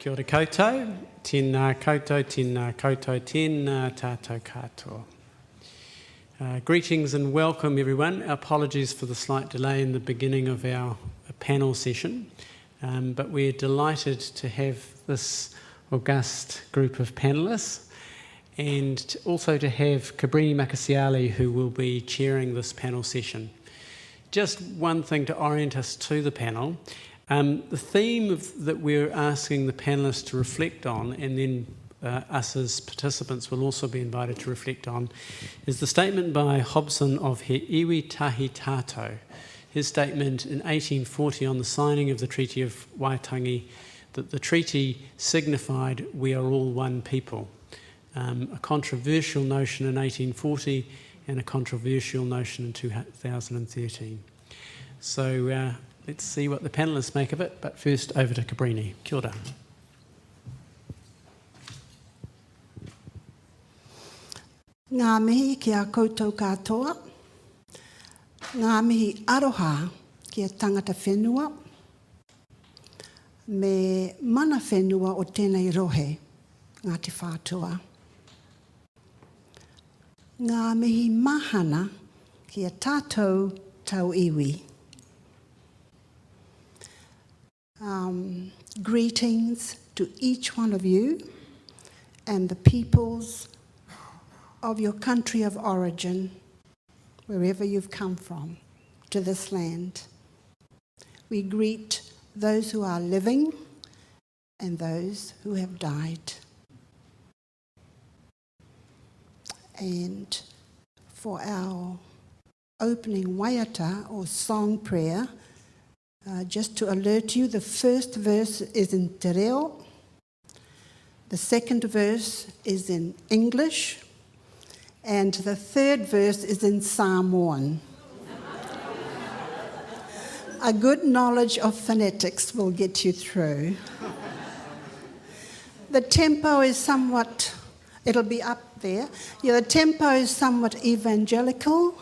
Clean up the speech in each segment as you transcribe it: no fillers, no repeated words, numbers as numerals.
Kia ora koutou, tēnā koutou, tēnā koutou, tēnā tātou katoa. Greetings and welcome everyone. Apologies for the slight delay in the beginning of our panel session, but we're delighted to have this august group of panellists and also to have Cabrini Makasiale, who will be chairing this panel session. Just one thing to orient us to the panel. The theme that we're asking the panellists to reflect on, and then us as participants will also be invited to reflect on, is the statement by Hobson of He Iwi Tahi Tātou. His statement in 1840 on the signing of the Treaty of Waitangi, that the treaty signified we are all one people. A controversial notion in 1840 and a controversial notion in 2013. So let's see what the panellists make of it, but first over to Cabrini. Kia ora. Ngā mihi ki a koutou katoa, ngā mihi aroha ki a tangata whenua, me mana whenua o tēnei rohe, Ngati whātua. Ngā mihi mahana ki a tātou tau iwi. Greetings to each one of you and the peoples of your country of origin, wherever you've come from, to this land. We greet those who are living and those who have died. And for our opening waiata or song prayer, just to alert you, the first verse is in te reo, the second verse is in English, and the third verse is in Samoan. A good knowledge of phonetics will get you through. The tempo is somewhat, it'll be up there. Yeah, the tempo is somewhat evangelical.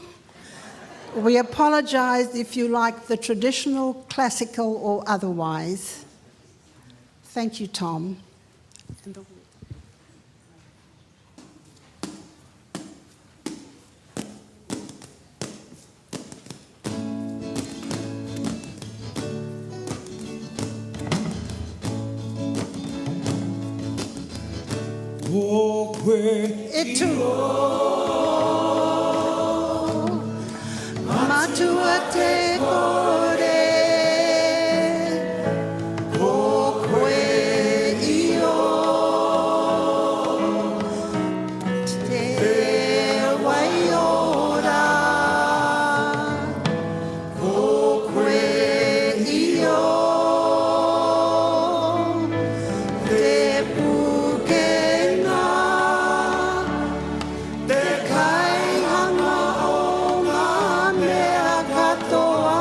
We apologise if you like the traditional, classical or otherwise. Thank you, Tom. Matua te kore, o koe io, te waiora, o koe io, te pukena, te kaihanga o ngā mea katoa.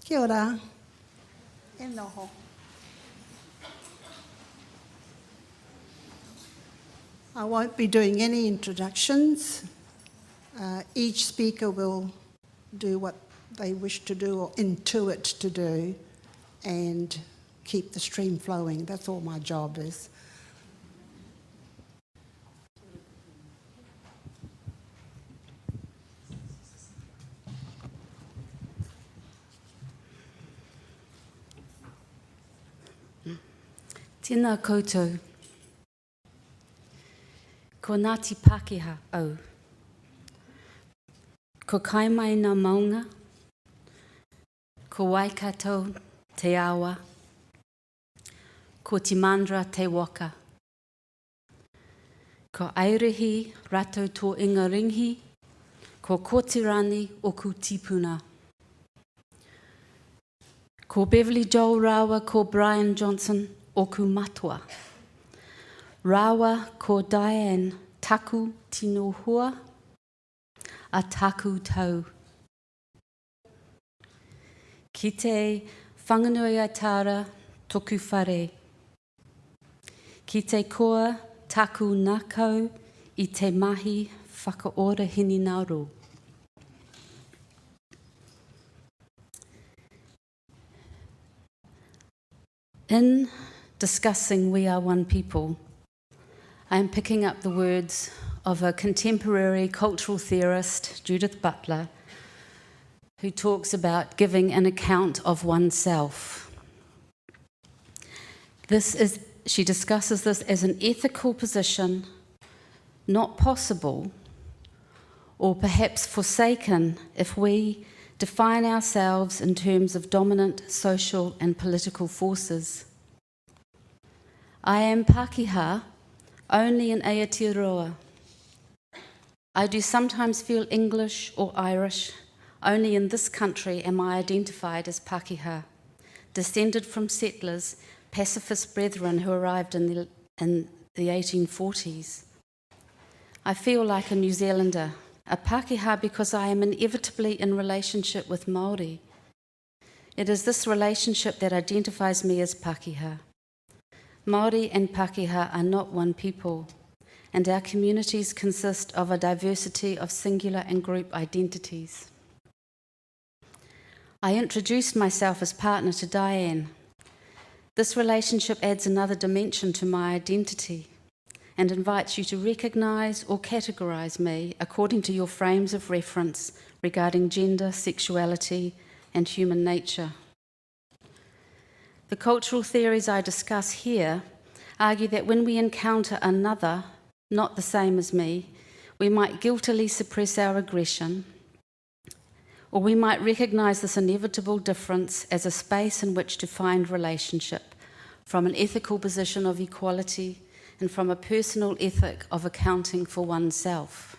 Kia ora. E noho. I won't be doing any introductions. Each speaker will do what they wish to do or intuit to do and keep the stream flowing. That's all my job is. Tēnā koutou. Ko Ngati Pākehā au. Ko kaimai ngā maunga. Ko waikato te awa. Ko timandra te waka. Ko airehi rato tō ingaringhi. Ko kotirani oku tipuna. Ko Beverly Joel Rawa, ko Brian Johnson, oku matua. Rawa ko Diane, taku tino hua, a taku tau. Ki te whanganui atara toku whare. Ki te koa taku nakau i te mahi whakaora hini nauru. In discussing We Are One People, I am picking up the words of a contemporary cultural theorist, Judith Butler, who talks about giving an account of oneself. She discusses this as an ethical position, not possible, or perhaps forsaken if we define ourselves in terms of dominant social and political forces. I am Pākehā only in Aotearoa. I do sometimes feel English or Irish. Only in this country am I identified as Pākehā, descended from settlers, pacifist brethren who arrived in the 1840s. I feel like a New Zealander, a Pākehā because I am inevitably in relationship with Māori. It is this relationship that identifies me as Pākehā. Māori and Pākehā are not one people, and our communities consist of a diversity of singular and group identities. I introduced myself as partner to Diane. This relationship adds another dimension to my identity and invites you to recognise or categorise me according to your frames of reference regarding gender, sexuality, and human nature. The cultural theories I discuss here argue that when we encounter another, not the same as me, we might guiltily suppress our aggression, or we might recognise this inevitable difference as a space in which to find relationship from an ethical position of equality and from a personal ethic of accounting for oneself.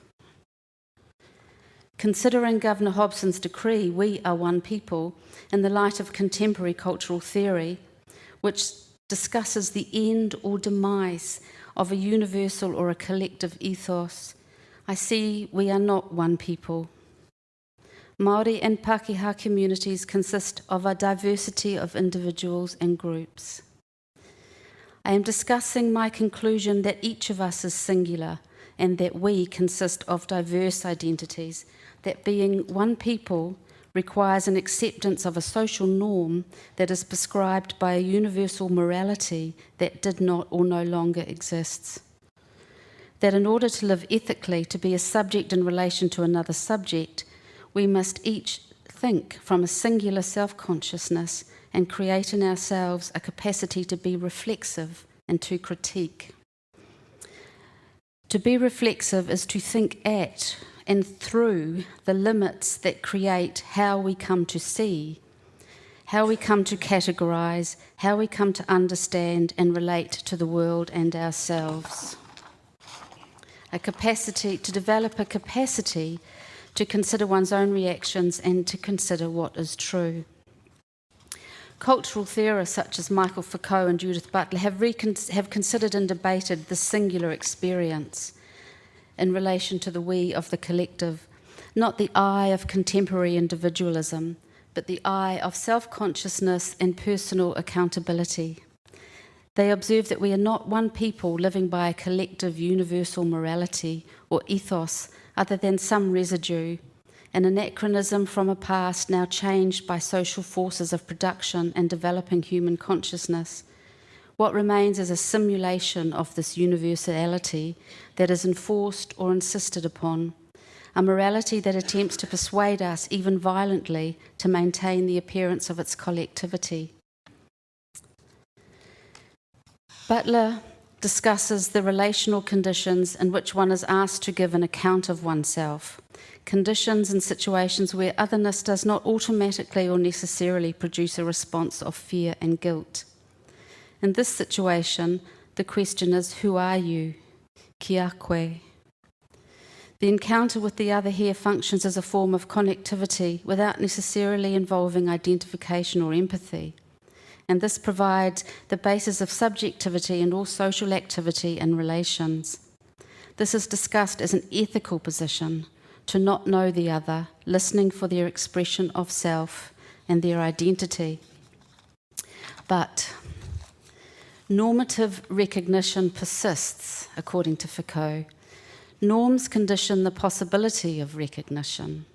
Considering Governor Hobson's decree, We Are One People, in the light of contemporary cultural theory, which discusses the end or demise of a universal or a collective ethos, I see we are not one people. Māori and Pākehā communities consist of a diversity of individuals and groups. I am discussing my conclusion that each of us is singular and that we consist of diverse identities, that being one people requires an acceptance of a social norm that is prescribed by a universal morality that did not or no longer exists. That in order to live ethically, to be a subject in relation to another subject, we must each think from a singular self-consciousness and create in ourselves a capacity to be reflexive and to critique. To be reflexive is to think at and through the limits that create how we come to see, how we come to categorise, how we come to understand and relate to the world and ourselves. To develop a capacity to consider one's own reactions and to consider what is true. Cultural theorists such as Michael Foucault and Judith Butler have considered and debated the singular experience in relation to the we of the collective, not the I of contemporary individualism, but the eye of self-consciousness and personal accountability. They observe that we are not one people living by a collective universal morality or ethos other than some residue, an anachronism from a past now changed by social forces of production and developing human consciousness. What remains is a simulation of this universality that is enforced or insisted upon, a morality that attempts to persuade us, even violently, to maintain the appearance of its collectivity. Butler discusses the relational conditions in which one is asked to give an account of oneself, conditions and situations where otherness does not automatically or necessarily produce a response of fear and guilt. In this situation, the question is, who are you? Kia koe? The encounter with the other here functions as a form of connectivity without necessarily involving identification or empathy. And this provides the basis of subjectivity and all social activity and relations. This is discussed as an ethical position, to not know the other, listening for their expression of self and their identity. But normative recognition persists, according to Foucault. Norms condition the possibility of recognition.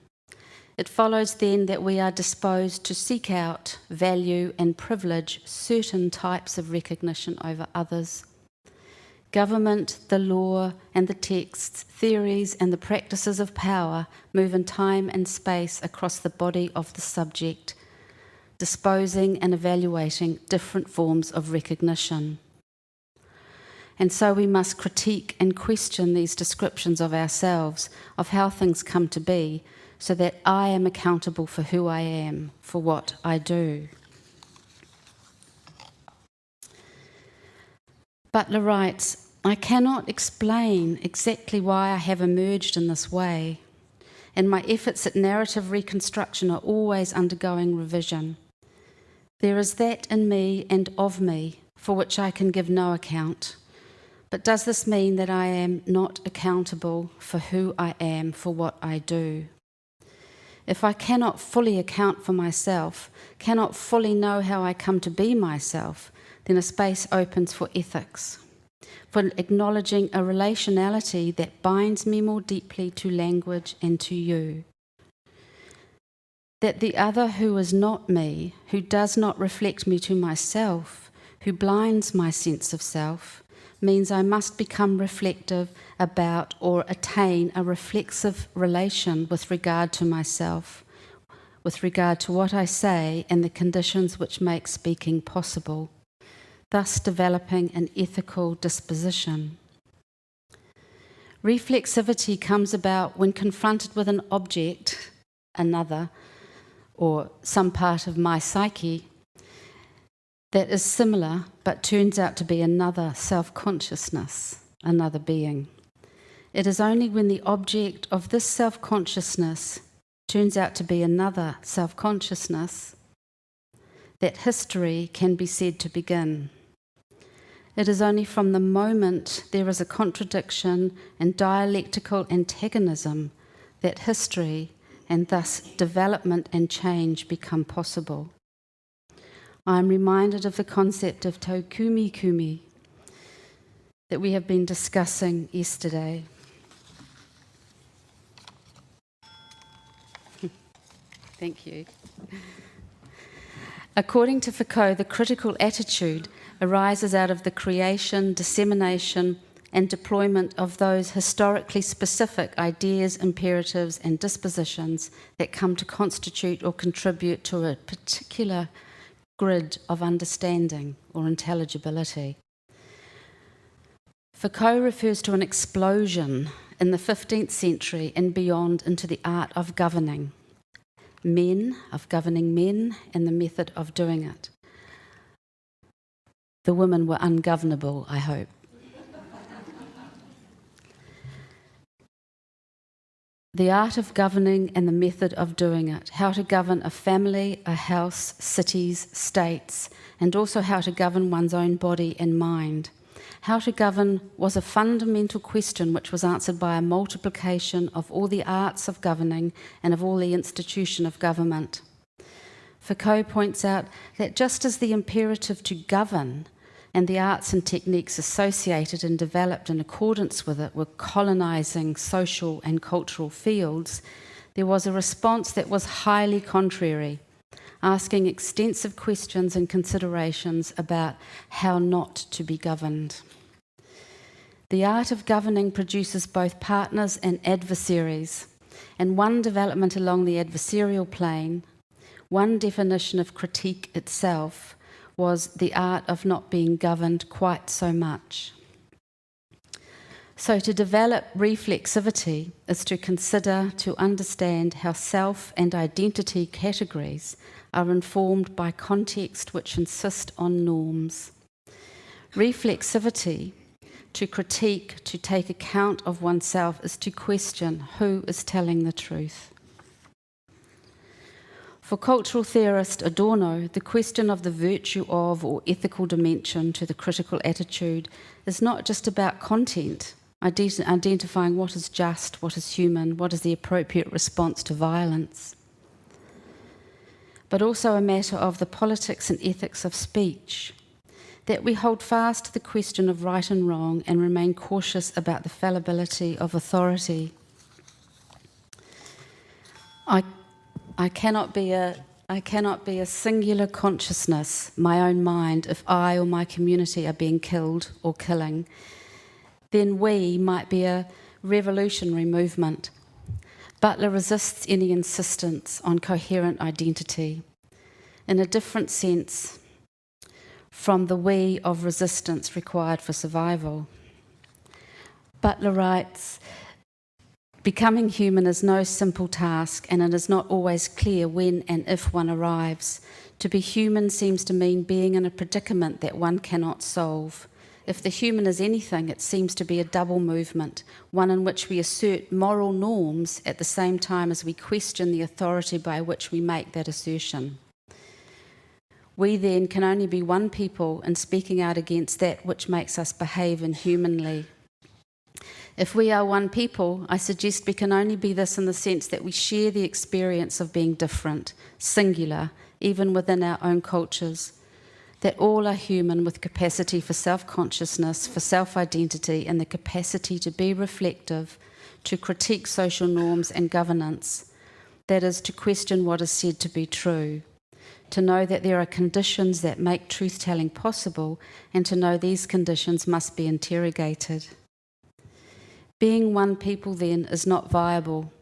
It follows then that we are disposed to seek out, value and privilege certain types of recognition over others. Government, the law and the texts, theories and the practices of power move in time and space across the body of the subject, disposing and evaluating different forms of recognition. And so we must critique and question these descriptions of ourselves, of how things come to be, so that I am accountable for who I am, for what I do. Butler writes, I cannot explain exactly why I have emerged in this way, and my efforts at narrative reconstruction are always undergoing revision. There is that in me and of me for which I can give no account. But does this mean that I am not accountable for who I am, for what I do? If I cannot fully account for myself, cannot fully know how I come to be myself, then a space opens for ethics, for acknowledging a relationality that binds me more deeply to language and to you. That the other who is not me, who does not reflect me to myself, who blinds my sense of self, means I must become reflective about or attain a reflexive relation with regard to myself, with regard to what I say and the conditions which make speaking possible, thus developing an ethical disposition. Reflexivity comes about when confronted with an object, another, or some part of my psyche, that is similar but turns out to be another self-consciousness, another being. It is only when the object of this self-consciousness turns out to be another self-consciousness that history can be said to begin. It is only from the moment there is a contradiction and dialectical antagonism that history and thus development and change become possible. I am reminded of the concept of taukumi kumi that we have been discussing yesterday. Thank you. According to Foucault, the critical attitude arises out of the creation, dissemination, and deployment of those historically specific ideas, imperatives, and dispositions that come to constitute or contribute to a particular grid of understanding or intelligibility. Foucault refers to an explosion in the 15th century and beyond into the art of governing men, and the method of doing it. The women were ungovernable, I hope. The art of governing and the method of doing it, how to govern a family, a house, cities, states, and also how to govern one's own body and mind. How to govern was a fundamental question which was answered by a multiplication of all the arts of governing and of all the institution of government. Foucault points out that just as the imperative to govern and the arts and techniques associated and developed in accordance with it were colonising social and cultural fields, there was a response that was highly contrary, asking extensive questions and considerations about how not to be governed. The art of governing produces both partners and adversaries, and one development along the adversarial plane, one definition of critique itself, was the art of not being governed quite so much. So to develop reflexivity is to consider, to understand how self and identity categories are informed by context which insist on norms. Reflexivity, to critique, to take account of oneself, is to question who is telling the truth. For cultural theorist Adorno, the question of the virtue of or ethical dimension to the critical attitude is not just about content, identifying what is just, what is human, what is the appropriate response to violence, but also a matter of the politics and ethics of speech, that we hold fast to the question of right and wrong and remain cautious about the fallibility of authority. I cannot be a singular consciousness, my own mind, if I or my community are being killed or killing. Then we might be a revolutionary movement. Butler resists any insistence on coherent identity, in a different sense from the we of resistance required for survival. Butler writes, becoming human is no simple task, and it is not always clear when and if one arrives. To be human seems to mean being in a predicament that one cannot solve. If the human is anything, it seems to be a double movement, one in which we assert moral norms at the same time as we question the authority by which we make that assertion. We then can only be one people in speaking out against that which makes us behave inhumanly. If we are one people, I suggest we can only be this in the sense that we share the experience of being different, singular, even within our own cultures, that all are human with capacity for self-consciousness, for self-identity, and the capacity to be reflective, to critique social norms and governance, that is, to question what is said to be true, to know that there are conditions that make truth-telling possible, and to know these conditions must be interrogated. Being one people, then, is not viable.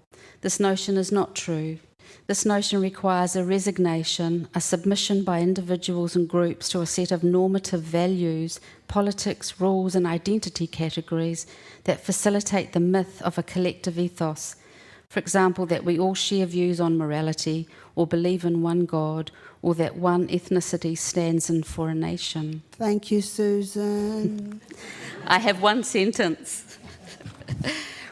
This notion is not true. This notion requires a resignation, a submission by individuals and groups to a set of normative values, politics, rules, and identity categories that facilitate the myth of a collective ethos. For example, that we all share views on morality, or believe in one God, or that one ethnicity stands in for a nation. Thank you, Suzanne. I have one sentence.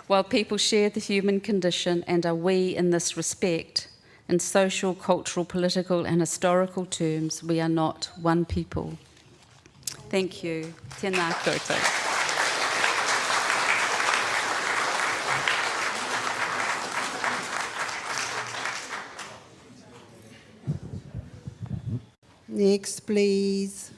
While people share the human condition and are we in this respect, in social, cultural, political and historical terms, we are not one people. Thank you. Tēnā koutou. Next, please.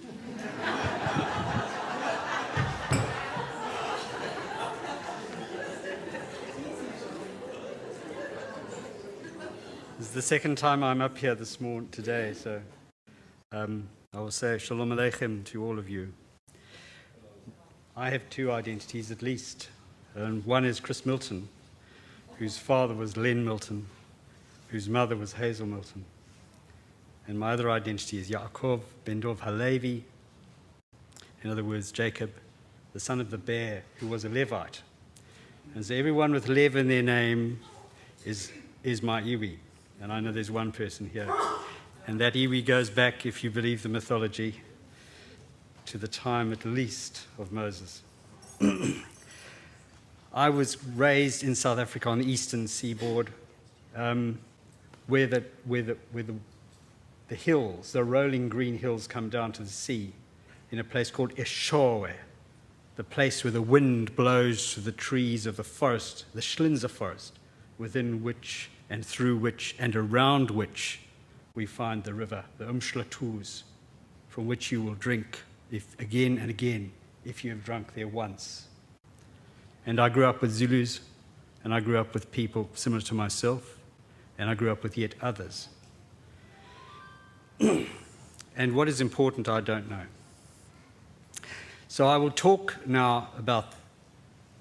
This is the second time I'm up here today, so I will say Shalom Aleichem to all of you. I have two identities at least, and one is Chris Milton, whose father was Len Milton, whose mother was Hazel Milton. And my other identity is Yaakov ben Dov Halevi, in other words, Jacob, the son of the bear, who was a Levite. And so everyone with Lev in their name is my iwi. And I know there's one person here. And that iwi goes back, if you believe the mythology, to the time at least of Moses. I was raised in South Africa on the eastern seaboard, where the hills, the rolling green hills, come down to the sea, in a place called Eshowe, the place where the wind blows through the trees of the forest, the Schlinzer forest, within which and through which and around which we find the river, the Umschlatus, from which you will drink again and again if you have drunk there once. And I grew up with Zulus, and I grew up with people similar to myself, and I grew up with yet others. And what is important, I don't know. So I will talk now about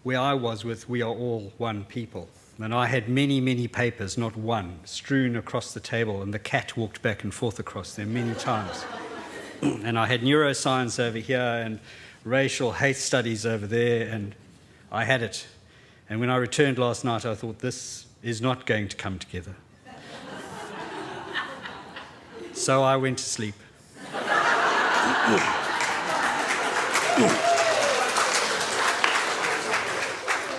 where I was with We Are All One People. And I had many, many papers, not one, strewn across the table, and the cat walked back and forth across them many times. And I had neuroscience over here and racial hate studies over there, and I had it. And when I returned last night, I thought, this is not going to come together. So I went to sleep.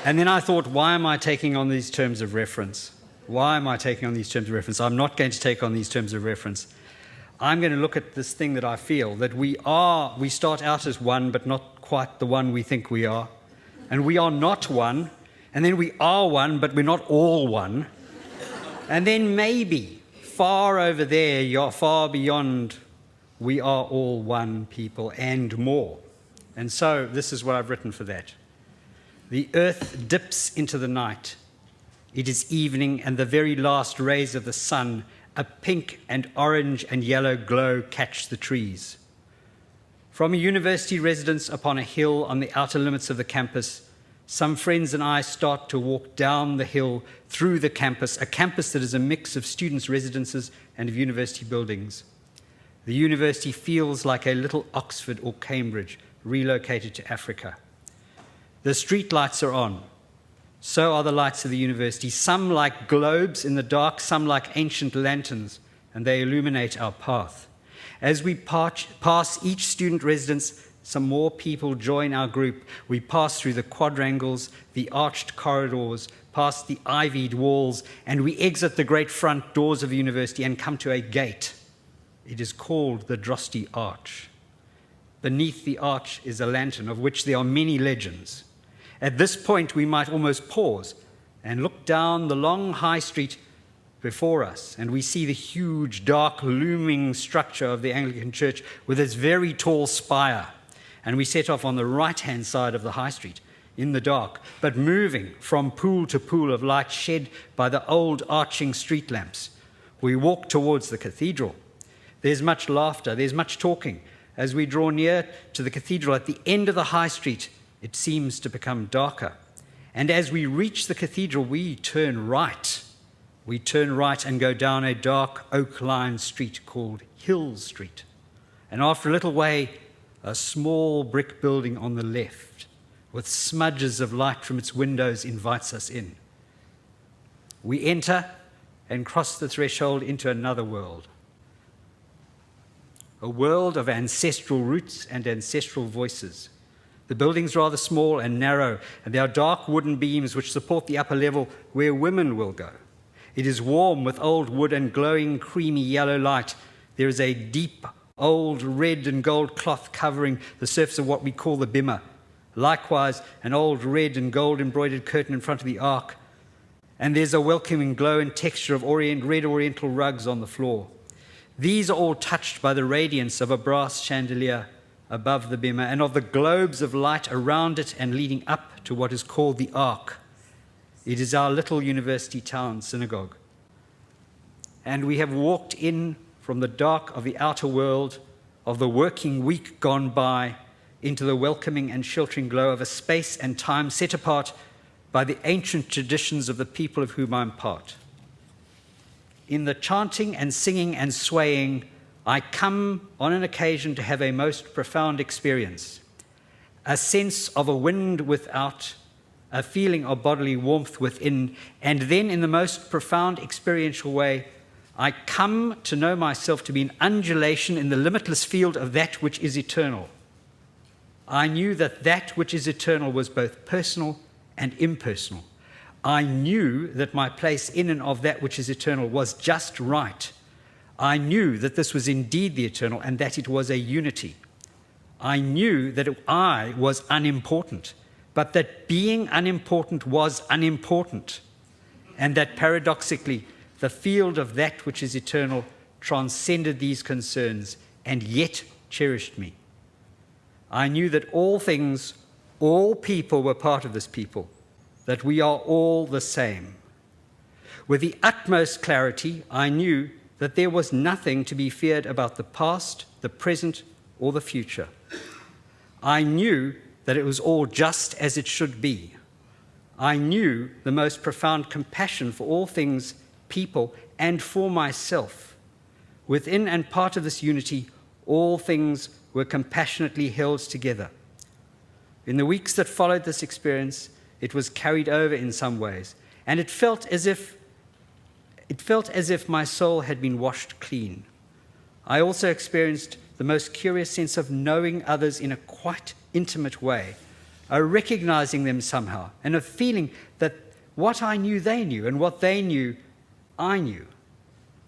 And then I thought, why am I taking on these terms of reference? Why am I taking on these terms of reference? I'm not going to take on these terms of reference. I'm going to look at this thing that I feel, that we start out as one, but not quite the one we think we are. And we are not one. And then we are one, but we're not all one. And then maybe, far over there, you're far beyond, we are all one people and more. And so this is what I've written for that. The earth dips into the night. It is evening, and the very last rays of the sun, a pink and orange and yellow glow, catch the trees. From a university residence upon a hill on the outer limits of the campus, some friends and I start to walk down the hill through the campus, a campus that is a mix of students' residences and of university buildings. The university feels like a little Oxford or Cambridge relocated to Africa. The street lights are on. So are the lights of the university, some like globes in the dark, some like ancient lanterns, and they illuminate our path. As we pass each student residence, some more people join our group. We pass through the quadrangles, the arched corridors, past the ivied walls, and we exit the great front doors of the university and come to a gate. It is called the Drosti Arch. Beneath the arch is a lantern, of which there are many legends. At this point, we might almost pause and look down the long high street before us, and we see the huge, dark, looming structure of the Anglican Church with its very tall spire. And we set off on the right-hand side of the high street, in the dark, but moving from pool to pool of light shed by the old arching street lamps. We walk towards the cathedral. There's much laughter, there's much talking. As we draw near to the cathedral at the end of the high street, it seems to become darker. And as we reach the cathedral, we turn right. We turn right and go down a dark oak-lined street called Hill Street. And after a little way, a small brick building on the left, with smudges of light from its windows, invites us in. We enter and cross the threshold into another world. A world of ancestral roots and ancestral voices. The building's rather small and narrow, and there are dark wooden beams which support the upper level where women will go. It is warm with old wood and glowing creamy yellow light. There is a deep old red and gold cloth covering the surface of what we call the bimmer. Likewise, an old red and gold embroidered curtain in front of the ark. And there's a welcoming glow and texture of red oriental rugs on the floor. These are all touched by the radiance of a brass chandelier above the bimmer and of the globes of light around it and leading up to what is called the ark. It is our little university town synagogue. And we have walked in from the dark of the outer world, of the working week gone by, into the welcoming and sheltering glow of a space and time set apart by the ancient traditions of the people of whom I'm part. In the chanting and singing and swaying, I come on an occasion to have a most profound experience, a sense of a wind without, a feeling of bodily warmth within, and then in the most profound experiential way, I come to know myself to be an undulation in the limitless field of that which is eternal. I knew that that which is eternal was both personal and impersonal. I knew that my place in and of that which is eternal was just right. I knew that this was indeed the eternal and that it was a unity. I knew that I was unimportant, but that being unimportant was unimportant, and that paradoxically, the field of that which is eternal transcended these concerns and yet cherished me. I knew that all things, all people were part of this people, that we are all the same. With the utmost clarity, I knew that there was nothing to be feared about the past, the present, or the future. I knew that it was all just as it should be. I knew the most profound compassion for all things, people, and for myself. Within and part of this unity, all things were compassionately held together. In the weeks that followed this experience, it was carried over in some ways, and it felt as if my soul had been washed clean. I also experienced the most curious sense of knowing others in a quite intimate way, recognizing them somehow, and of feeling that what I knew they knew, and what they knew I knew.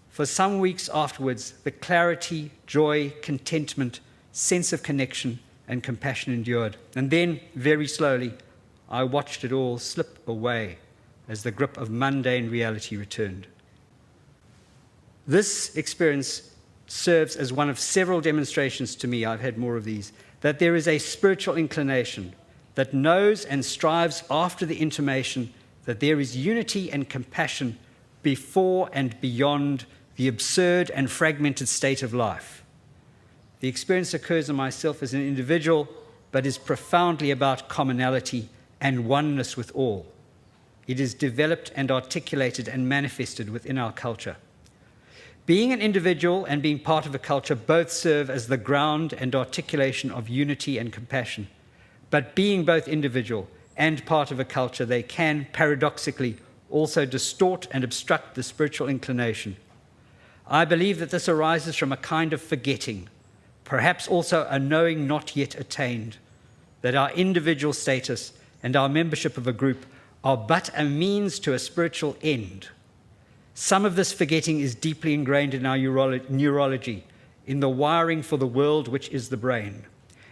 For some weeks afterwards, the clarity, joy, contentment, sense of connection and compassion endured. And then, very slowly, I watched it all slip away as the grip of mundane reality returned. This experience serves as one of several demonstrations to me, I've had more of these, that there is a spiritual inclination that knows and strives after the intimation that there is unity and compassion before and beyond the absurd and fragmented state of life. The experience occurs in myself as an individual, but is profoundly about commonality and oneness with all. It is developed and articulated and manifested within our culture. Being an individual and being part of a culture both serve as the ground and articulation of unity and compassion. But being both individual and part of a culture, they can, paradoxically, also distort and obstruct the spiritual inclination. I believe that this arises from a kind of forgetting, perhaps also a knowing not yet attained, that our individual status and our membership of a group are but a means to a spiritual end. Some of this forgetting is deeply ingrained in our neurology, in the wiring for the world which is the brain.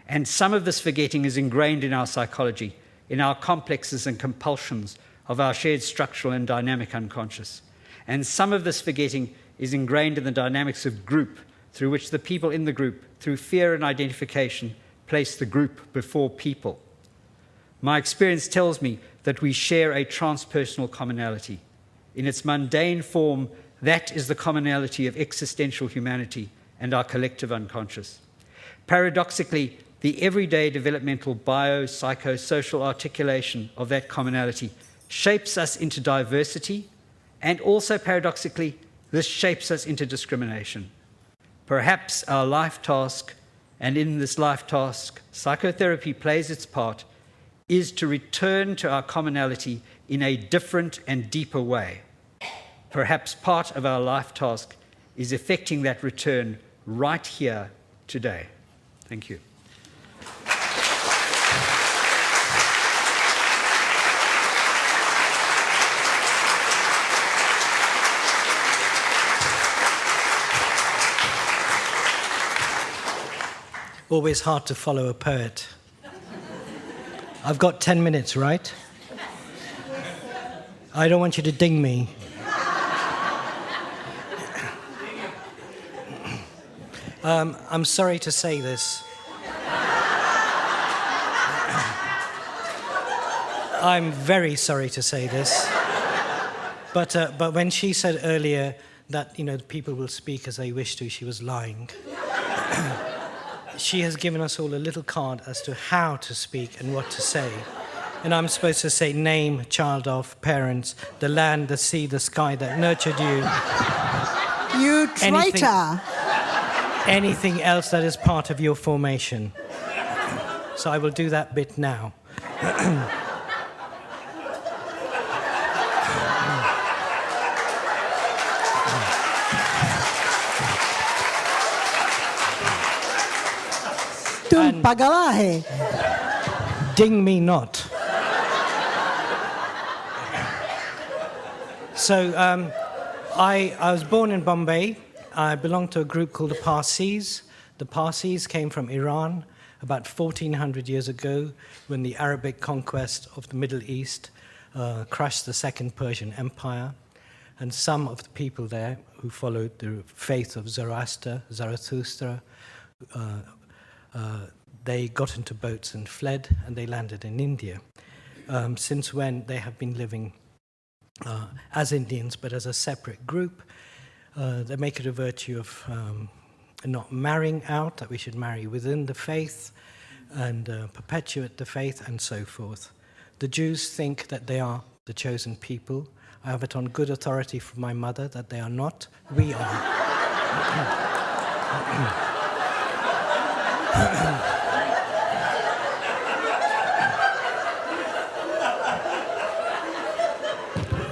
And some of this forgetting is ingrained in our psychology, in our complexes and compulsions of our shared structural and dynamic unconscious. And some of this forgetting is ingrained in the dynamics of group, through which the people in the group, through fear and identification, place the group before people. My experience tells me that we share a transpersonal commonality. In its mundane form, that is the commonality of existential humanity and our collective unconscious. Paradoxically, the everyday developmental bio-psycho-social articulation of that commonality shapes us into diversity, and also paradoxically, this shapes us into discrimination. Perhaps our life task, and in this life task, psychotherapy plays its part, is to return to our commonality in a different and deeper way. Perhaps part of our life task is effecting that return right here today. Thank you. Always hard to follow a poet. I've got 10 minutes, right? I don't want you to ding me. I'm sorry to say this. I'm very sorry to say this. But when she said earlier that, people will speak as they wish to, she was lying. She has given us all a little card as to how to speak and what to say. And I'm supposed to say name, child of, parents, the land, the sea, the sky that nurtured you. You traitor! Anything else that is part of your formation. So I will do that bit now. Ding me not. So I was born in Bombay. I belonged to a group called the Parsis. The Parsis came from Iran about 1400 years ago when the Arabic conquest of the Middle East crushed the Second Persian Empire. And some of the people there who followed the faith of Zarathustra, they got into boats and fled, and they landed in India. Since when they have been living as Indians, but as a separate group. They make it a virtue of not marrying out, that we should marry within the faith and perpetuate the faith and so forth. The Jews think that they are the chosen people. I have it on good authority from my mother that they are not. We are.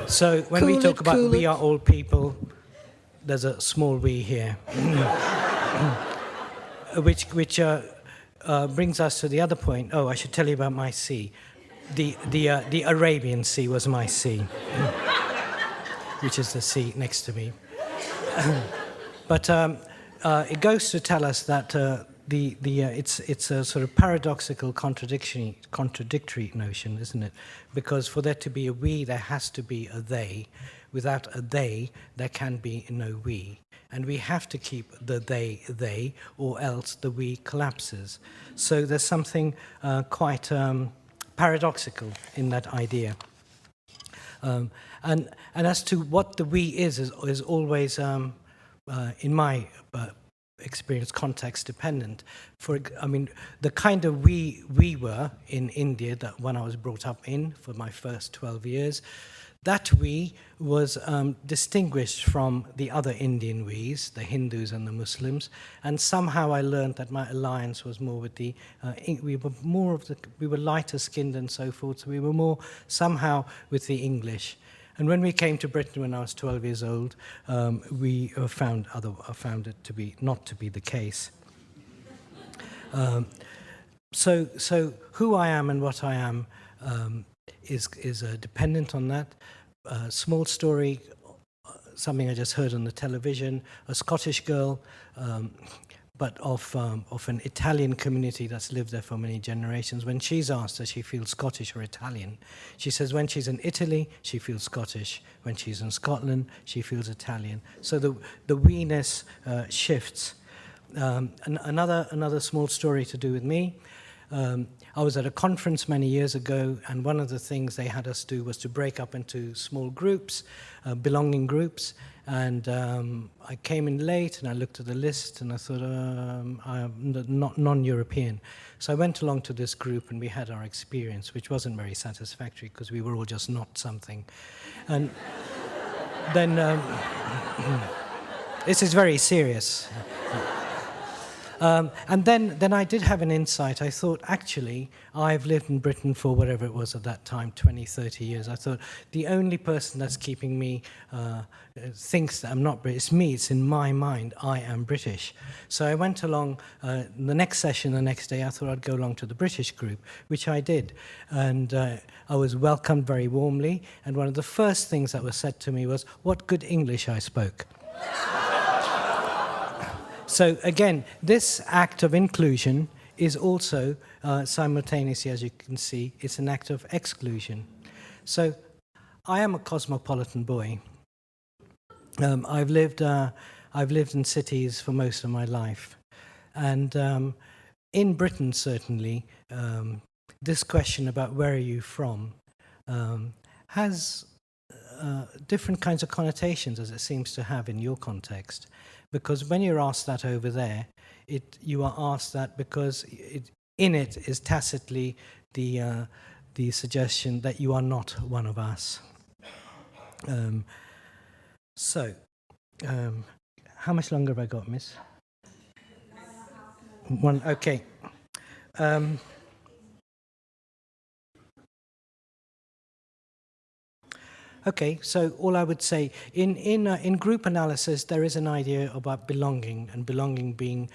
So when we talk about we are all people, there's a small we here, which brings us to the other point. Oh, I should tell you about my sea. The Arabian Sea was my sea, which is the sea next to me. But it goes to tell us that it's a sort of paradoxical, contradictory notion, isn't it? Because for there to be a we, there has to be a they. Without a they, there can be no we. And we have to keep the they, or else the we collapses. So there's something quite paradoxical in that idea. And as to what the we is always, in my experience, context dependent. The kind of we were in India, that when I was brought up in for my first 12 years, that we was distinguished from the other Indian we's, the Hindus and the Muslims, and somehow I learned that my alliance was more with the we were lighter skinned and so forth, so we were more somehow with the English. And when we came to Britain when I was 12 years old, we found it to be not to be the case. So who I am and what I am is dependent on that. Small story, something I just heard on the television. A Scottish girl, but of an Italian community that's lived there for many generations. When she's asked if she feels Scottish or Italian, she says when she's in Italy, she feels Scottish. When she's in Scotland, she feels Italian. So the we-ness shifts. And another small story to do with me. I was at a conference many years ago, and one of the things they had us do was to break up into small groups, belonging groups. And I came in late, and I looked at the list, and I thought, I'm not non-European. So I went along to this group, and we had our experience, which wasn't very satisfactory, because we were all just not something. And then, this is very serious. And then I did have an insight. I thought, actually, I've lived in Britain for whatever it was at that time, 20, 30 years. I thought, the only person that's keeping me thinks that I'm not British. It's me. It's in my mind. I am British. So I went along the next session the next day. I thought I'd go along to the British group, which I did. And I was welcomed very warmly. And one of the first things that was said to me was, what good English I spoke. So again, this act of inclusion is also simultaneously, as you can see, it's an act of exclusion. So I am a cosmopolitan boy. I've lived in cities for most of my life, and in Britain certainly, this question about where are you from has different kinds of connotations, as it seems to have in your context. Because when you're asked that over there, you are asked that because in it is tacitly the suggestion that you are not one of us. How much longer have I got, miss? One, okay. Okay, so all I would say, in group analysis, there is an idea about belonging, and belonging being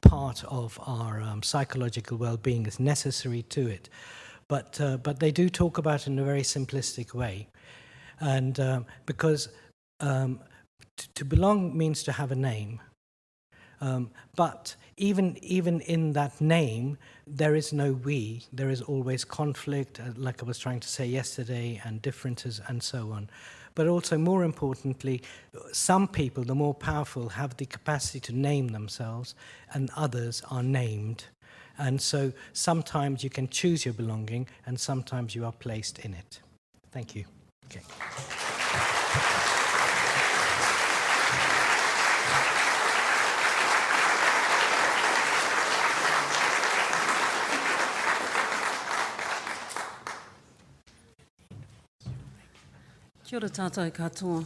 part of our psychological well-being is necessary to it. But they do talk about it in a very simplistic way. And because to belong means to have a name. But even in that name, there is no we. There is always conflict, like I was trying to say yesterday, and differences and so on. But also, more importantly, some people, the more powerful, have the capacity to name themselves, and others are named. And so sometimes you can choose your belonging, and sometimes you are placed in it. Thank you. Okay. Kia ora tātou katoa.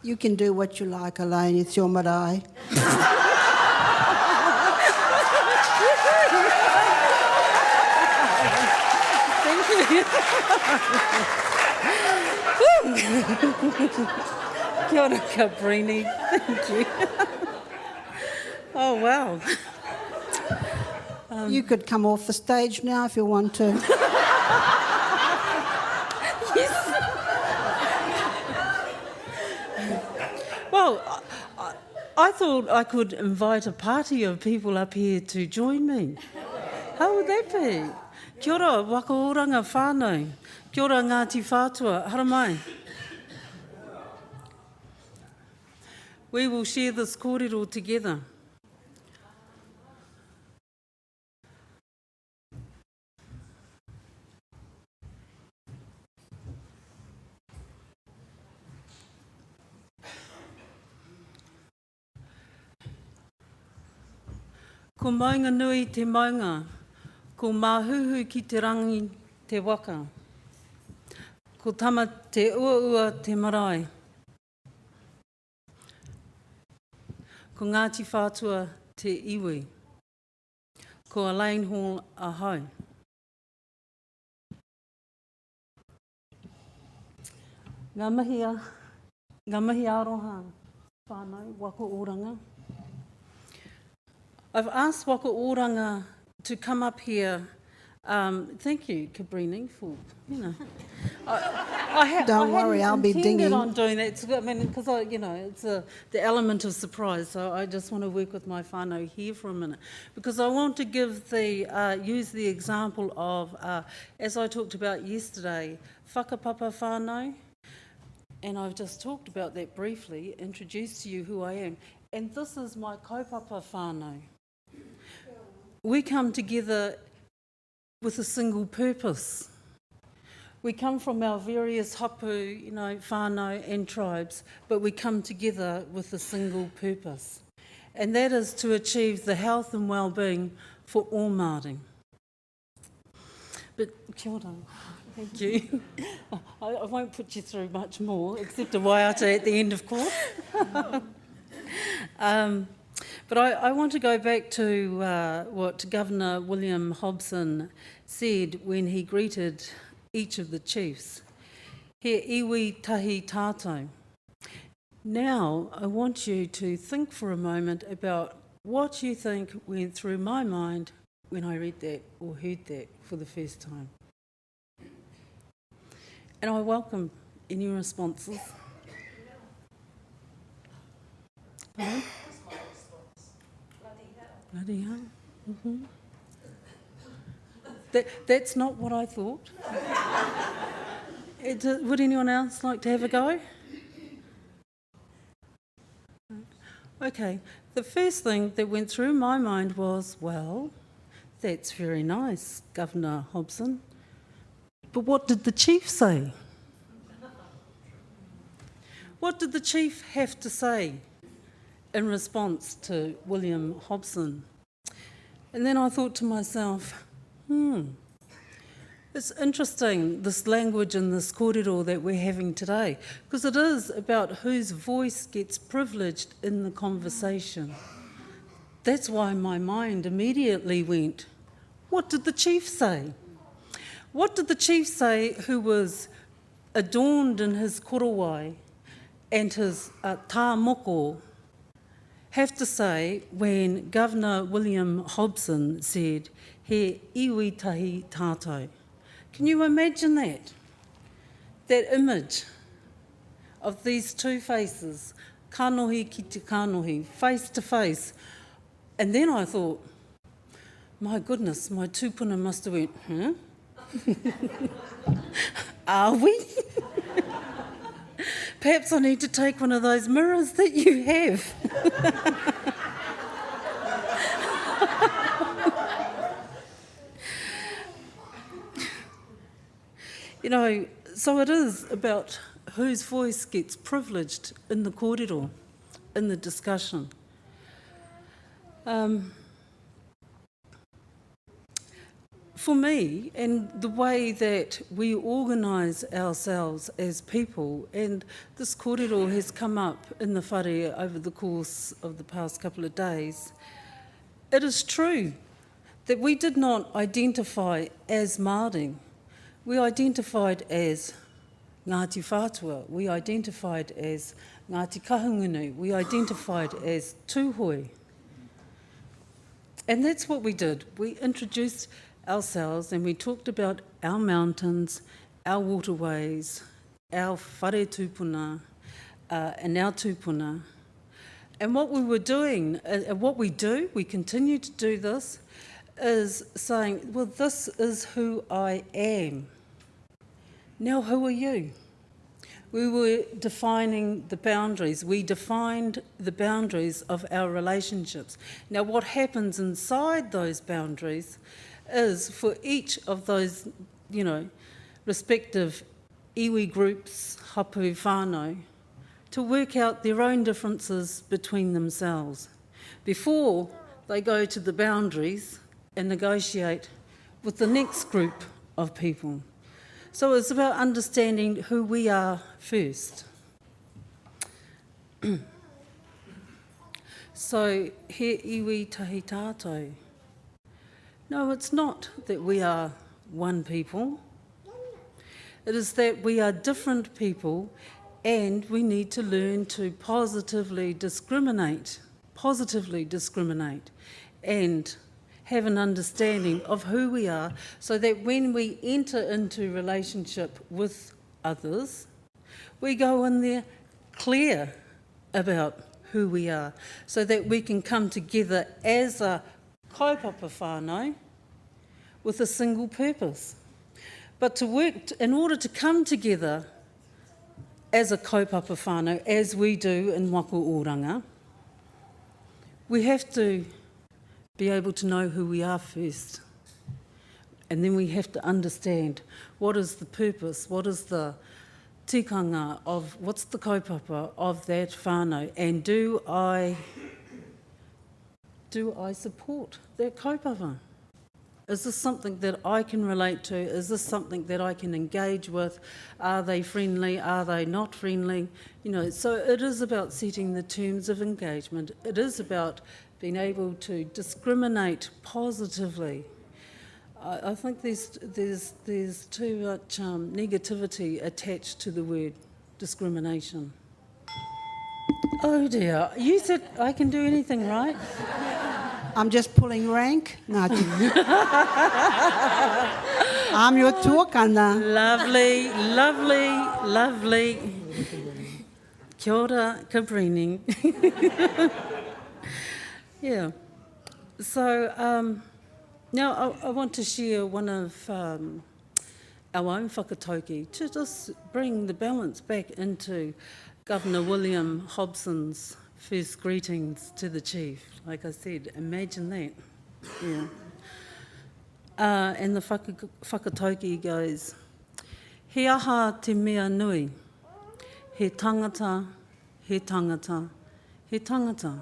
You can do what you like, Alayne, it's your marae. Thank you. Kia ora Cabrini. Thank you. Oh, wow. You could come off the stage now if you want to. Well, I thought I could invite a party of people up here to join me. How would that be? Kia ora, waka oranga whānau. Kia ora, Ngati Whatua. Hara mai. We will share this kōrero together. Ko maunga nui te maunga, ko māhuhu ki te rangi te waka, ko tama te ua te marae, ko Ngati Whatua te iwi, ko Alayne Hall ahau. Ngā mihi aroha whānau, waka oranga. I've asked Waka Oranga to come up here. Thank you, Cabrini, for, you know. Don't worry, I'll be dinging. on doing that. I mean, because, it's the element of surprise. So I just want to work with my whānau here for a minute. Because I want to use the example of, as I talked about yesterday, whakapapa whānau. And I've just talked about that briefly, introduced to you who I am. And this is my kaupapa whānau. We come together with a single purpose. We come from our various hapu, whānau and tribes, but we come together with a single purpose. And that is to achieve the health and well-being for all Māori. But kia ora, thank you. I won't put you through much more, except a waiata at the end, of course. But I want to go back to what Governor William Hobson said when he greeted each of the chiefs. He iwi tahi tātou. Now I want you to think for a moment about what you think went through my mind when I read that or heard that for the first time. And I welcome any responses. Pardon? Bloody hell. Mm-hmm. That's not what I thought. Would anyone else like to have a go? Okay, the first thing that went through my mind was, well, that's very nice, Governor Hobson. But what did the chief say? What did the chief have to say in response to William Hobson? And then I thought to myself, it's interesting, this language and this kōrero that we're having today, because it is about whose voice gets privileged in the conversation. That's why my mind immediately went, what did the chief say? What did the chief say who was adorned in his korowai and his tā moko have to say when Governor William Hobson said, he iwi tahi tātou? Can you imagine that? That image of these two faces, kanohi ki te kanohi, face to face. And then I thought, my goodness, my tūpuna must have went, huh? Are we? Perhaps I need to take one of those mirrors that you have. You know, so it is about whose voice gets privileged in the kōrero, in the discussion. For me, and the way that we organise ourselves as people, and this kōrero has come up in the whare over the course of the past couple of days, it is true that we did not identify as Māori. We identified as Ngati Whatua, we identified as Ngati Kahungunu, we identified as Tūhoi. And that's what we did. We introduced ourselves and we talked about our mountains, our waterways, our whare tūpuna, and our tūpuna. And what we were doing, what we do, we continue to do this, is saying, well, this is who I am. Now, who are you? We were defining the boundaries. We defined the boundaries of our relationships. Now, what happens inside those boundaries is for each of those, respective iwi groups, hapu whānau, to work out their own differences between themselves before they go to the boundaries and negotiate with the next group of people. So it's about understanding who we are first. So, he iwi tahi tātou. No, it's not that we are one people. It is that we are different people and we need to learn to positively discriminate and have an understanding of who we are so that when we enter into relationship with others, we go in there clear about who we are so that we can come together as a kaupapa whānau with a single purpose. But to work, in order to come together as a kaupapa whānau, as we do in Waka Oranga, we have to be able to know who we are first. And then we have to understand what is the purpose, what is the tikanga of, what's the kaupapa of that whānau, and do I support that kaupapa? Is this something that I can relate to? Is this something that I can engage with? Are they friendly? Are they not friendly? So it is about setting the terms of engagement. It is about being able to discriminate positively. I think there's too much negativity attached to the word discrimination. Oh dear, you said I can do anything, right? I'm just pulling rank, Ngati. I'm your tuakana. Lovely, lovely, lovely. Kia ora, Cabrini. Yeah. So now I want to share one of our own whakatauki to just bring the balance back into Governor William Hobson's first greetings to the chief. Like I said, imagine that. Yeah. And the whakatauki goes, he aha te mea nui, he tangata, he tangata, he tangata.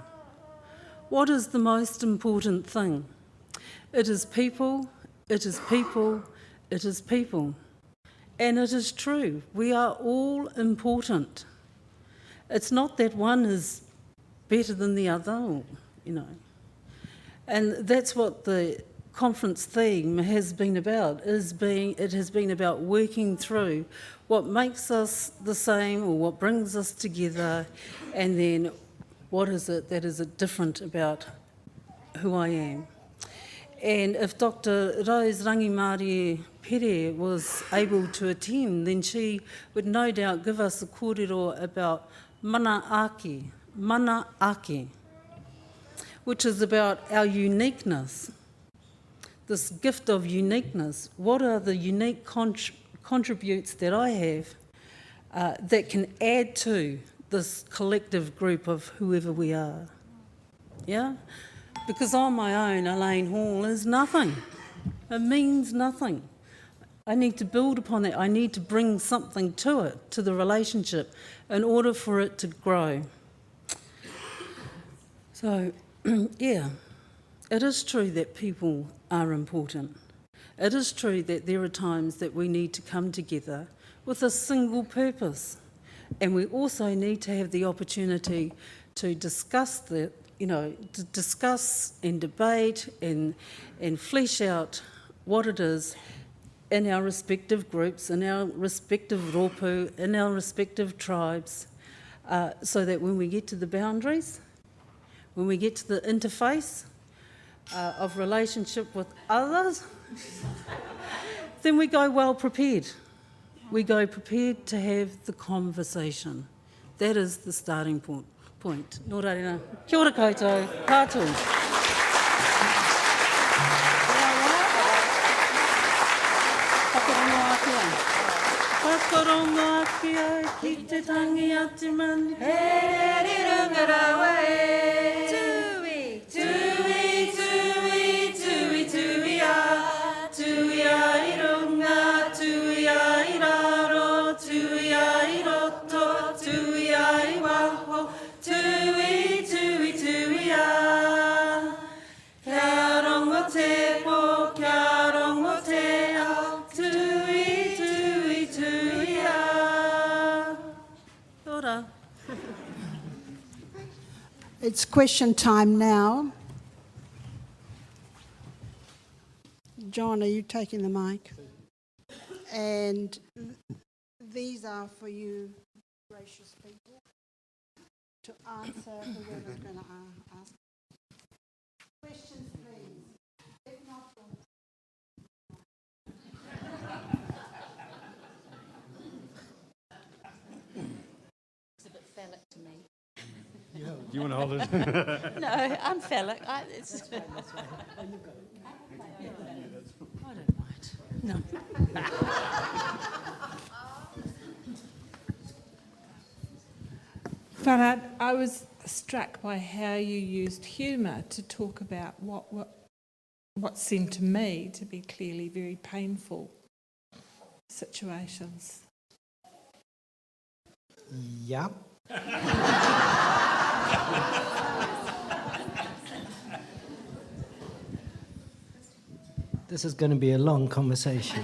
What is the most important thing? It is people, it is people, it is people. And it is true, we are all important. It's not that one is better than the other, And that's what the conference theme has been about, it has been about working through what makes us the same or what brings us together, and then what is it that is different about who I am. And if Dr. Rose Rangimārie Pere was able to attend, then she would no doubt give us a kōrero about mana ake, which is about our uniqueness, this gift of uniqueness. What are the unique contributes that I have that can add to this collective group of whoever we are. Yeah? Because on my own, Alayne Hall is nothing. It means nothing. I need to build upon that. I need to bring something to it, to the relationship, in order for it to grow. So, yeah, it is true that people are important. It is true that there are times that we need to come together with a single purpose. And we also need to have the opportunity to discuss to discuss and debate and flesh out what it is in our respective groups, in our respective rōpū, in our respective tribes, so that when we get to the boundaries, when we get to the interface of relationship with others, then we go well prepared. We go prepared to have the conversation. That is the starting point. Nō reira, kia ora koutou, kātou. Whakarongo ake ai, ki te tangi ati mani. He re runga rawa e. Tui, tui, tui, tui, tui a. Tui a I runga, tui a I raro, tui a I roto, tui a I waho. Tui, tui, tui a. Kia rongo te po, kia rongo te ao. Tui, tui, tui a. Ora. It's question time now. John, are you taking the mic? And these are for you, gracious people, to answer whoever's going to ask. Questions, please. If not, It's a bit phallic to me. Do you want to hold it? No, I'm phallic. I don't mind. No. Farhad, I was struck by how you used humour to talk about what seemed to me to be clearly very painful situations. Yeah. This is going to be a long conversation.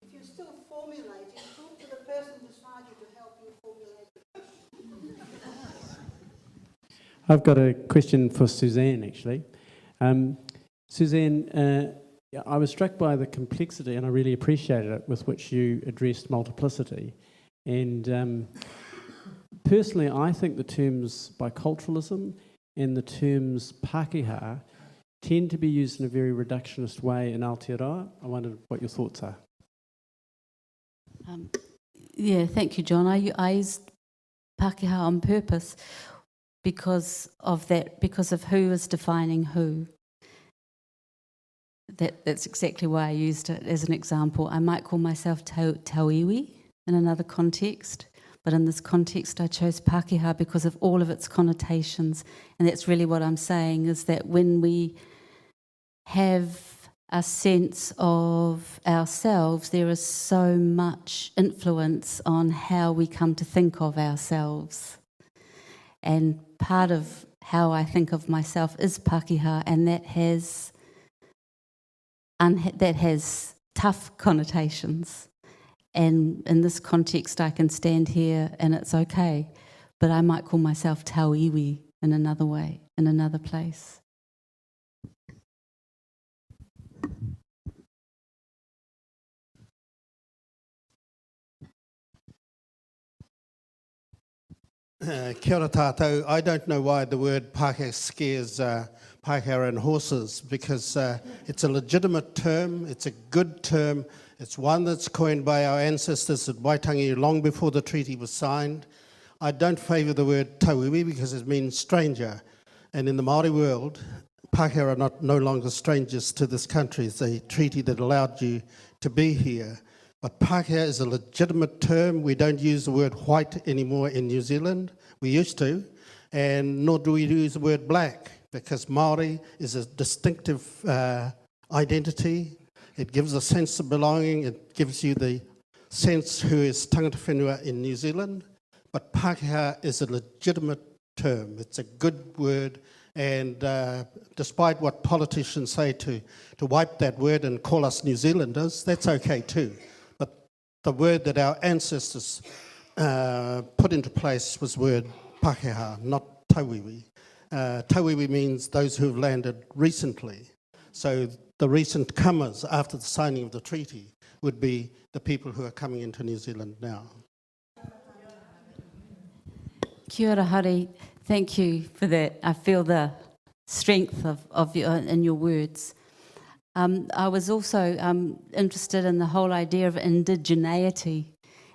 if you're still formulating, talk to the person beside you to help you formulate the question. I've got a question for Suzanne, actually. Suzanne, I was struck by the complexity, and I really appreciated it, with which you addressed multiplicity. And personally, I think the terms biculturalism and the terms Pākehā tend to be used in a very reductionist way in Aotearoa. I wondered what your thoughts are. Yeah, thank you, John. I used Pākehā on purpose because of that, because of who is defining who. That's exactly why I used it as an example. I might call myself tauiwi in another context, but in this context I chose Pākehā because of all of its connotations. And that's really what I'm saying, is that when we have a sense of ourselves, there is so much influence on how we come to think of ourselves. And part of how I think of myself is Pākehā, and that has tough connotations. And in this context, I can stand here and it's okay, but I might call myself tauiwi in another way, in another place. Kia ora tātou. I don't know why the word Pākehā scares Pākehā and horses, because it's a legitimate term, it's a good term, it's one that's coined by our ancestors at Waitangi long before the treaty was signed. I don't favour the word tauiwi because it means stranger. And in the Māori world, Pākehā are no longer strangers to this country. It's a treaty that allowed you to be here. But Pākehā is a legitimate term. We don't use the word white anymore in New Zealand. We used to. And nor do we use the word black, because Māori is a distinctive identity. It gives a sense of belonging. It gives you the sense who is tangata whenua in New Zealand. But Pākehā is a legitimate term. It's a good word. And despite what politicians say to wipe that word and call us New Zealanders, that's okay too. But the word that our ancestors put into place was the word Pākehā, not tauiwi. Tauiwi means those who have landed recently. So the recent comers after the signing of the treaty would be the people who are coming into New Zealand now. Kia ora, Hari. Thank you for that. I feel the strength of in your words. I was also interested in the whole idea of indigeneity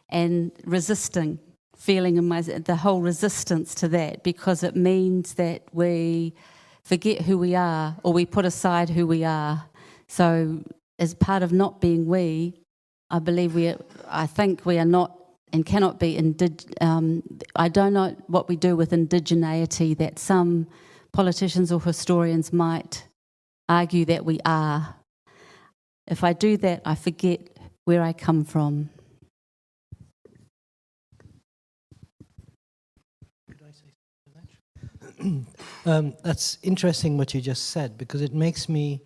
and resisting, feeling in the whole resistance to that, because it means that we forget who we are, or we put aside who we are. So as part of not being we, I think we are not and cannot be, I don't know what we do with indigeneity that some politicians or historians might argue that we are. If I do that, I forget where I come from. That's interesting what you just said, because it makes me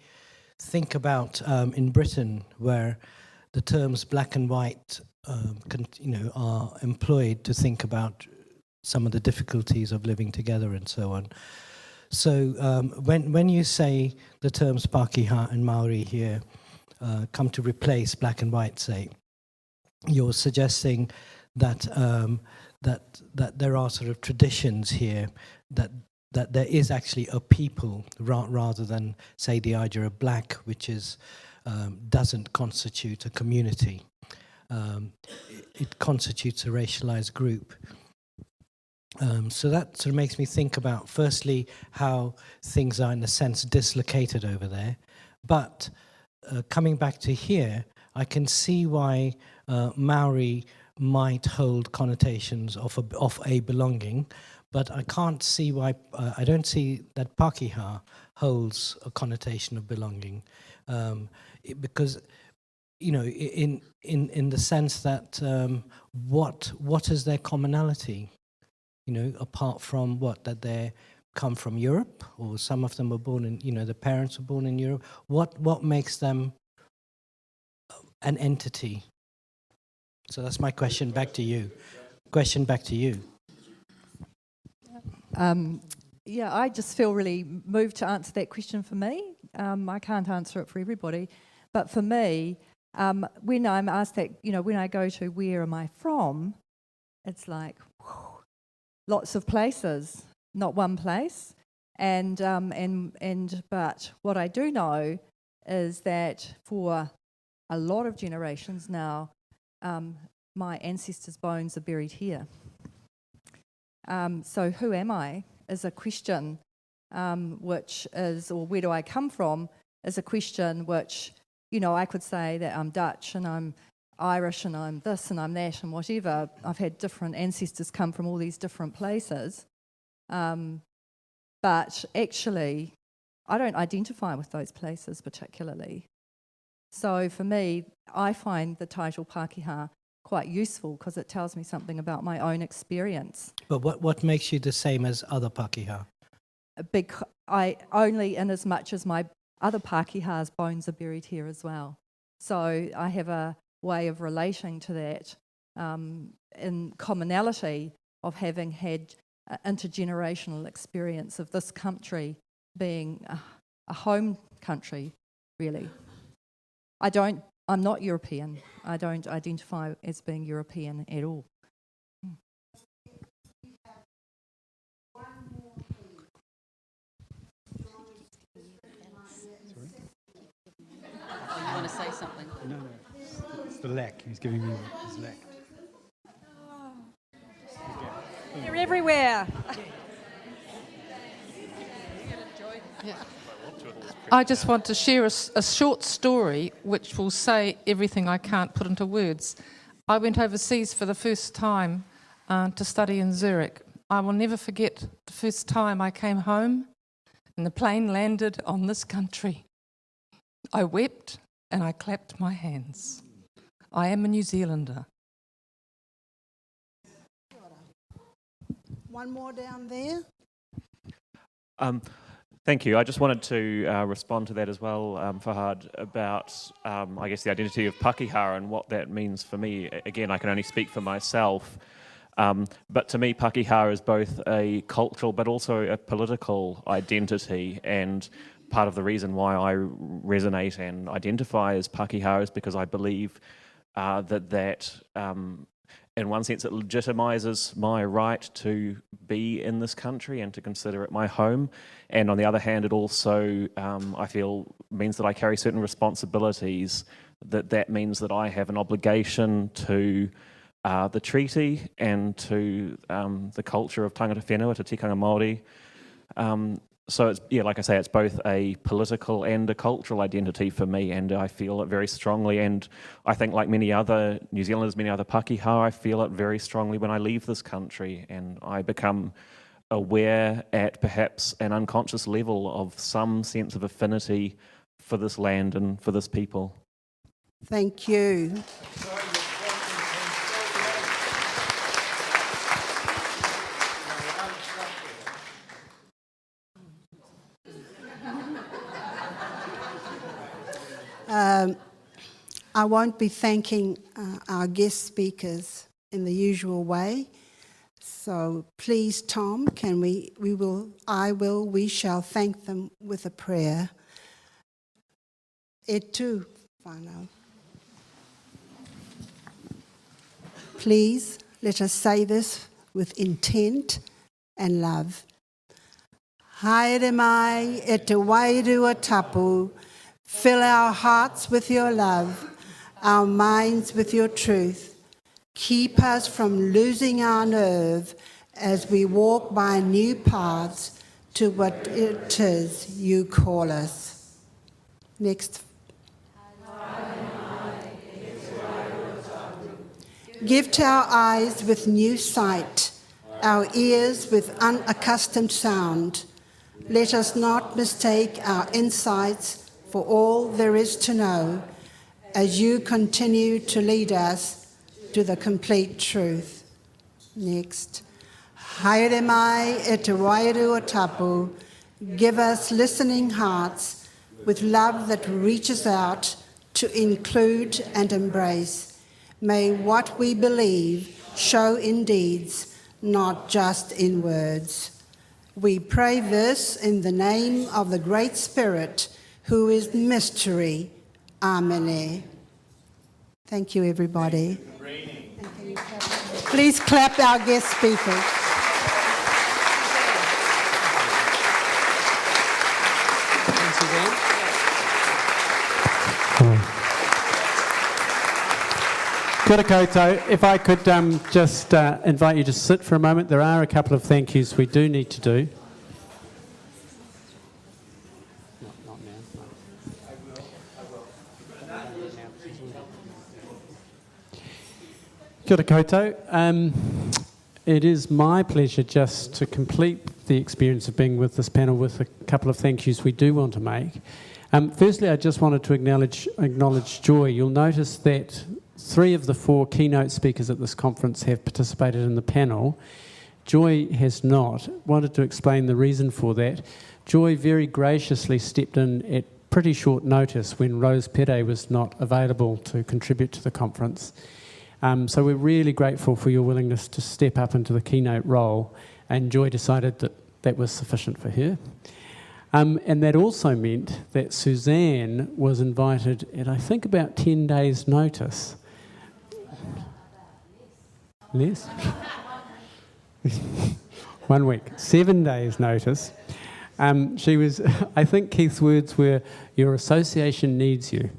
think about in Britain, where the terms black and white are employed to think about some of the difficulties of living together and so on. So when you say the terms Pākehā and Maori here come to replace black and white, say, you're suggesting that that there are sort of traditions here that there is actually a people rather than, say, the idea of black, which is doesn't constitute a community. It constitutes a racialized group. So that sort of makes me think about, firstly, how things are in a sense dislocated over there. But coming back to here, I can see why Maori might hold connotations of a belonging, but I can't see why, I don't see that Pākehā holds a connotation of belonging, because, you know, in the sense that what is their commonality? You know, apart from that they come from Europe, or some of them were born in, the parents were born in Europe. What makes them an entity? So that's my question back to you. Yeah, I just feel really moved to answer that question for me. I can't answer it for everybody, but for me, when I'm asked that, when I go to where am I from, it's like, whew, lots of places, not one place. But what I do know is that for a lot of generations now, my ancestors' bones are buried here. So who am I is a question, which is, or where do I come from, is a question which, I could say that I'm Dutch and I'm Irish and I'm this and I'm that and whatever. I've had different ancestors come from all these different places. But actually, I don't identify with those places particularly. So for me, I find the title Pākehā quite useful because it tells me something about my own experience. But what makes you the same as other Pākehā? Only in as much as my other Pākehā's bones are buried here as well. So I have a way of relating to that in commonality of having had intergenerational experience of this country being a home country, really. I'm not European. I don't identify as being European at all. You want to say something? No. It's the lack. He's giving me his lack. They're everywhere. I just want to share a short story which will say everything I can't put into words. I went overseas for the first time to study in Zurich. I will never forget the first time I came home and the plane landed on this country. I wept and I clapped my hands. I am a New Zealander. One more down there. Thank you. I just wanted to respond to that as well, Farhad, about, I guess, the identity of Pakeha and what that means for me. Again, I can only speak for myself, but to me, Pakeha is both a cultural but also a political identity, and part of the reason why I resonate and identify as Pakeha is because I believe that in one sense, it legitimizes my right to be in this country and to consider it my home. And on the other hand, it also, I feel, means that I carry certain responsibilities, that means that I have an obligation to the treaty and to the culture of tangata whenua, te tikanga Māori. So it's, yeah, like I say, it's both a political and a cultural identity for me, and I feel it very strongly. And I think, like many other New Zealanders, many other Pakeha, I feel it very strongly when I leave this country, and I become aware at perhaps an unconscious level of some sense of affinity for this land and for this people. Thank you. I won't be thanking our guest speakers in the usual way. So please, Tom, we shall thank them with a prayer. E tū whānau. Please, let us say this with intent and love. Haere mai e te wairua tapu. Fill our hearts with your love, our minds with your truth. Keep us from losing our nerve as we walk by new paths to what it is you call us. Next. Give our eyes with new sight, our ears with unaccustomed sound. Let us not mistake our insights for all there is to know, as you continue to lead us to the complete truth. Next. Haere mai e te wairua tapu. Give us listening hearts with love that reaches out to include and embrace. May what we believe show in deeds, not just in words. We pray this in the name of the Great Spirit, who is mystery. Amen. Thank you, everybody. Please clap our guest speakers. Thanks, Suzanne. Kia ora koutou. If I could just invite you to sit for a moment. There are a couple of thank yous we do need to do. Kia ora koutou. It is my pleasure just to complete the experience of being with this panel with a couple of thank yous we do want to make. Firstly, I just wanted to acknowledge Joy. You'll notice that 3 of the 4 keynote speakers at this conference have participated in the panel. Joy has not. Wanted to explain the reason for that. Joy very graciously stepped in at pretty short notice when Rose Pere was not available to contribute to the conference. So we're really grateful for your willingness to step up into the keynote role, and Joy decided that that was sufficient for her. And that also meant that Suzanne was invited at, I think, about 10 days' notice. Less? 1 week. 7 days' notice. She was, I think Keith's words were, "Your association needs you."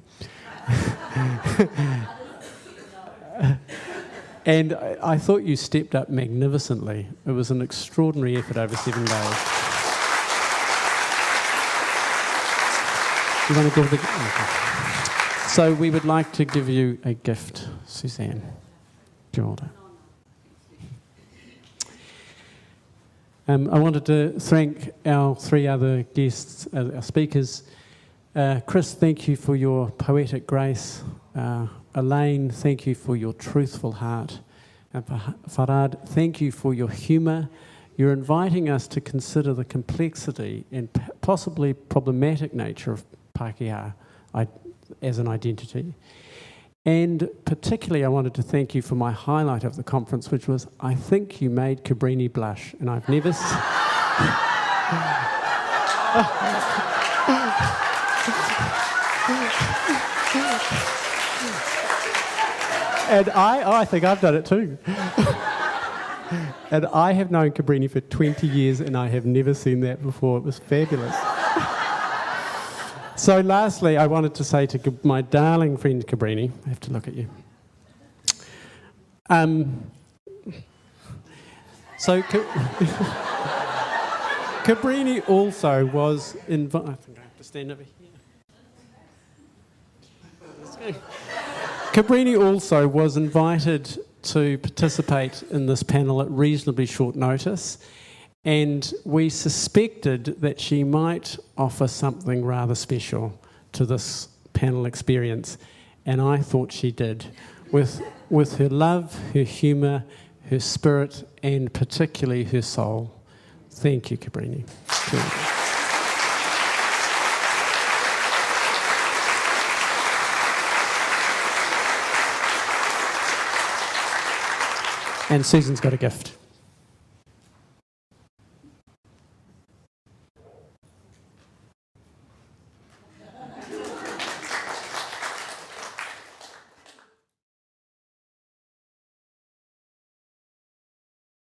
And I thought you stepped up magnificently. It was an extraordinary effort over 7 days. You want to give the... Okay. So we would like to give you a gift, Suzanne. Jordan. I wanted to thank our three other guests, our speakers. Chris, thank you for your poetic grace. Alayne, thank you for your truthful heart. And Farhad, thank you for your humour. You're inviting us to consider the complexity and possibly problematic nature of Pākehā as an identity. And particularly, I wanted to thank you for my highlight of the conference, which was, I think you made Cabrini blush, and I've never... And I think I've done it too. And I have known Cabrini for 20 years, and I have never seen that before. It was fabulous. So lastly, I wanted to say to my darling friend Cabrini, I have to look at you. Cabrini also was invited... I think I have to stand over here. Let's go. Cabrini also was invited to participate in this panel at reasonably short notice, and we suspected that she might offer something rather special to this panel experience, and I thought she did, with her love, her humour, her spirit, and particularly her soul. Thank you, Cabrini. And Susan's got a gift.